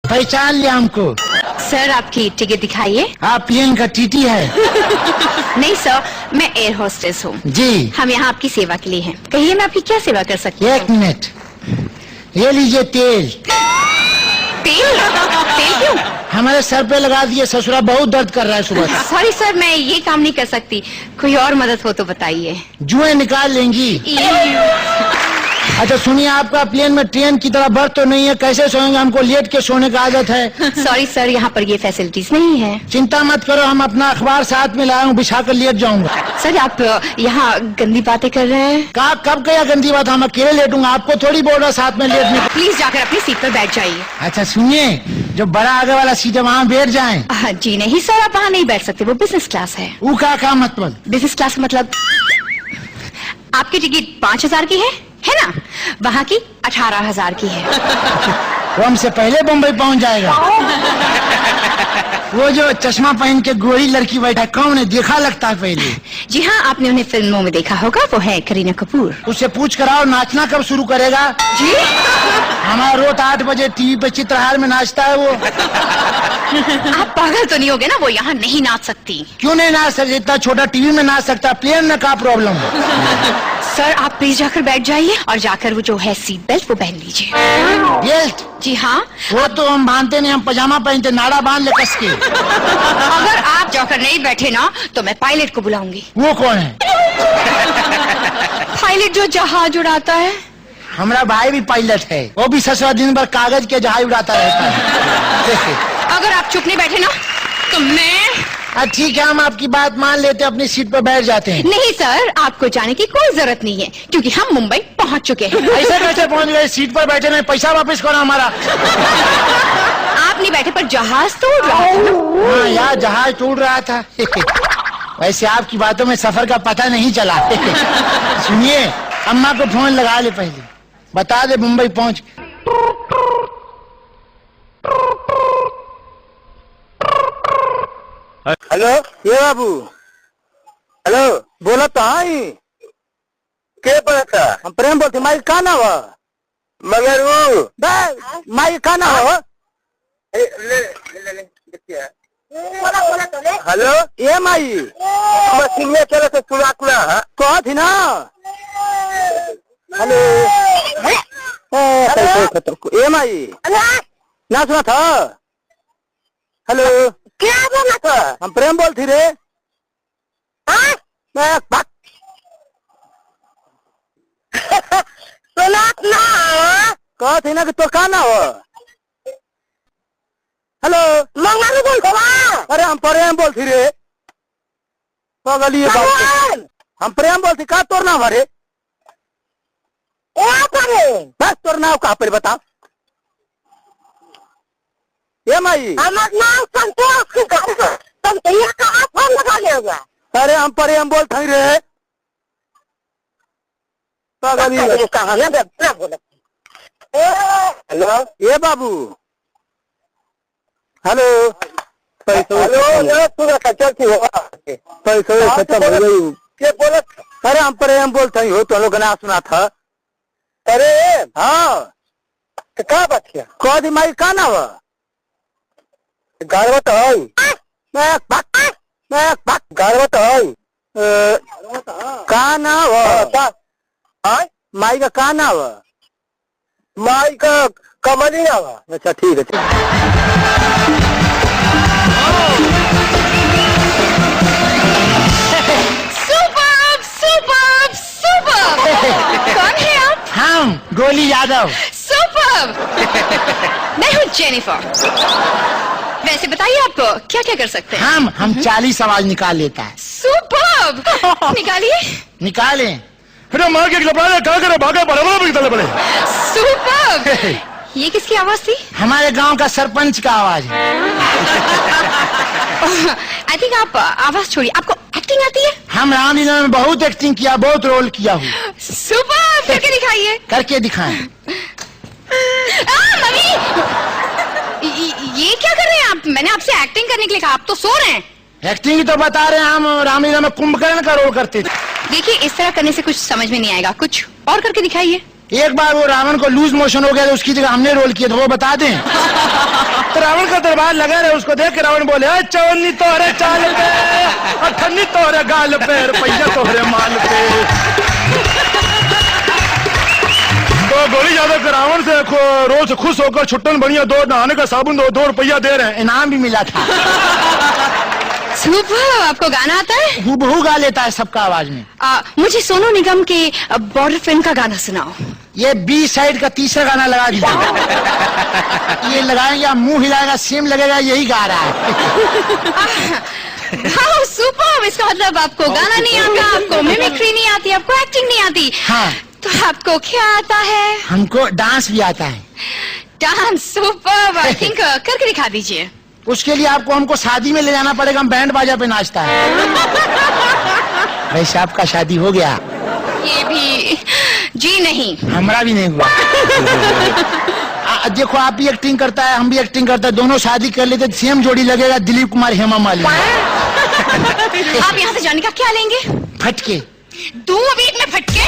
पहचान लिया हमको। सर आपकी टिकट दिखाइए। आप प्लेन का टीटी है? नहीं सर, मैं एयर होस्टेस हूँ। जी। हम यहाँ आपकी सेवा के लिए हैं। कहिए मैं आपकी क्या सेवा कर सकती हूँ? एक मिनट, ये लीजिए तेल। तेल? तेल क्यों? हमारे सर पे लगा दिए, ससुरा बहुत दर्द कर रहा है सुबह। सॉरी सर, मैं ये काम नहीं कर सकती। कोई और मदद हो तो बताइए। जुएं निकाल लेंगी? अच्छा सुनिए, आपका प्लेन में ट्रेन की तरह बर्थ तो नहीं है, कैसे सोएंगे? हमको लेट के सोने का आदत है। सॉरी सर, यहाँ पर ये फैसिलिटीज नहीं है। चिंता मत करो, हम अपना अखबार साथ में लाया हूँ, बिछा कर लेट जाऊंगा। सर आप यहाँ गंदी बातें कर रहे हैं। कब गया गंदी बात? हम अकेले लेटूंगा, आपको थोड़ी बोल रहा साथ में लेटने को। प्लीज जाकर अपनी सीट पर बैठ जाइए। अच्छा सुनिए, जो बड़ा आगे वाला सीट है वहाँ बैठ जाएं। जी नहीं सर, आप वहाँ नहीं बैठ सकते, वो बिजनेस क्लास है। वो का मतलब? बिजनेस क्लास मतलब आपकी टिकट 5,000 की है ना? वहाँ की 18,000 की है। वो हमसे पहले बम्बई पहुँच जाएगा। वो जो चश्मा पहन के गोरी लड़की बैठा, कौन है? देखा लगता है पहले। जी हाँ, आपने उन्हें फिल्मों में देखा होगा, वो है करीना कपूर। उससे पूछ कर आओ, नाचना कब शुरू करेगा? जी हमारा रोज 8 बजे टीवी पे चित्रहार में नाचता है वो। आप पागल तो नहीं होगे ना? वो यहाँ नहीं नाच सकती। क्यों नहीं नाच सकती? इतना छोटा टीवी में नाच सकता, प्लेन में क्या प्रॉब्लम है? सर आप प्लीज जाकर बैठ जाइए और जाकर वो जो है सीट बेल्ट वो पहन लीजिए। बेल्ट? जी हाँ। वो तो हम बांधते नहीं, हम पजामा पहनते, नाड़ा बांध ले कस के। अगर आप जाकर नहीं बैठे ना तो मैं पायलट को बुलाऊंगी। वो कौन है? पायलट जो जहाज उड़ाता है। हमारा भाई भी पायलट है, वो भी ससुरा दिन भर कागज के जहाज उड़ाता रहता है। अगर आप चुप नहीं बैठे ना तो मैं... ठीक है, हम आपकी बात मान लेते हैं, अपनी सीट पर बैठ जाते हैं। नहीं सर, आपको जाने की कोई जरूरत नहीं है, क्योंकि हम मुंबई पहुंच चुके हैं। ऐसे कैसे पहुंच गए? सीट पर बैठे नहीं, पैसा वापस करो हमारा। आप नहीं बैठे पर जहाज तो उड़ रहा था। हाँ यार, जहाज तो उड़ रहा था। वैसे आपकी बातों में सफर का पता नहीं चला। सुनिए, अम्मा को फोन लगा ले, पहले बता दे मुंबई पहुंच। हेलो, ये बाबू। हेलो, बोला तो हाँ ही के पड़ा था? हम प्रेम बोलते। माई का ना हुआ? मगर वो माई का ना हो? हेलो, ये माई मशीन चलो तो सुना कहा थी ना। हेलो, ये माई ना सुना था? हेलो, क्या बोला था? हम प्रेम बोलती रे। मैं सुना ना कहा थी ना कि तो का ना हो? हेलो, मंगल बोल। अरे हम प्रेम बोलती रे, बात हम प्रेम बोलती। का तोर नाम हरे? बस तोर नाम कहा पर बता। ये माई नाम संतोष कहाँ फोन लगा लेगा? अरे हम प्रेम बोलते रे। हेलो, ये बाबू। हेलो, अरे हम प्रेम बोलते हो, तो लोग ना सुना था। अरे हाँ, क्या बात किया? कह दी माई का ना हुआ? गाड़वा तो है। गाड़वा तो है। का ना हुआ? माई का का ना हुआ? माई का कमली ना हुआ। अच्छा ठीक है। Super super super. कौन है आप? हम गोली यादव। सुपर। मैं हूँ जेनिफर। वैसे बताइए आप क्या क्या कर सकते हैं? हम 40 आवाज निकाल लेता है। सुपर। निकालिए। निकालें। मार के सुपर। ये किसकी आवाज थी? हमारे गांव का सरपंच का आवाज है। आई थिंक आप आवाज छोड़िए, आपको एक्टिंग आती है? हम रामलीला में बहुत एक्टिंग किया, बहुत रोल किया हूँ। सुपर। करके दिखाइए। करके दिखाएं। मम्मी, ये क्या कर रहे हैं आप? मैंने आपसे एक्टिंग करने के लिए कहा, आप तो सो रहे हैं। एक्टिंग ही तो बता रहे हैं, हम रामलीला में कुंभकर्ण का रोल करते थे। देखिए, इस तरह करने से कुछ समझ में नहीं आएगा, कुछ और करके दिखाइए। एक बार वो रावण को लूज मोशन हो गया, तो उसकी जगह हमने रोल किया, तो वो बता दें। रावण का दरबार लगा रहे, उसको देख के रावण बोले, चवन्नी तोहरे चाल पे, अठन्नी तोहरे गाल पे, रुपया तोहरे माल पे। तो गोली जादव के रावण से रोज खुश होकर छुट्टन बढ़िया 2 नहाने का साबुन 2 रुपया दे रहे हैं, इनाम भी मिला था। सुपर, आपको गाना आता है? हूबहू गा लेता है सबका आवाज में। मुझे सोनू निगम के बॉर्डर फिल्म का गाना सुनाओ। ये बी साइड का तीसरा गाना लगा दीजिए। ये लगाएंगे, मुंह हिलाएगा, सेम लगेगा, यही गा रहा है। वाह सुपर, इसका मतलब आपको गाना नहीं आता, आपको मिमिक्री नहीं आती, आपको एक्टिंग नहीं आती। हाँ। तो आपको क्या आता है? हमको डांस भी आता है। डांस? सुपर, आई थिंक करके दिखा दीजिए। उसके लिए आपको हमको शादी में ले जाना पड़ेगा, हम बैंड बाजा पे नाचता है। वैसे आपका शादी हो गया? ये भी जी नहीं, हमारा भी नहीं हुआ। देखो, आप भी एक्टिंग करता है, हम भी एक्टिंग करता है, दोनों शादी कर लेते, सेम जोड़ी लगेगा, दिलीप कुमार हेमा मालिनी। आप यहाँ से जाने का क्या लेंगे? फटके। दूं अभी एक में फटके।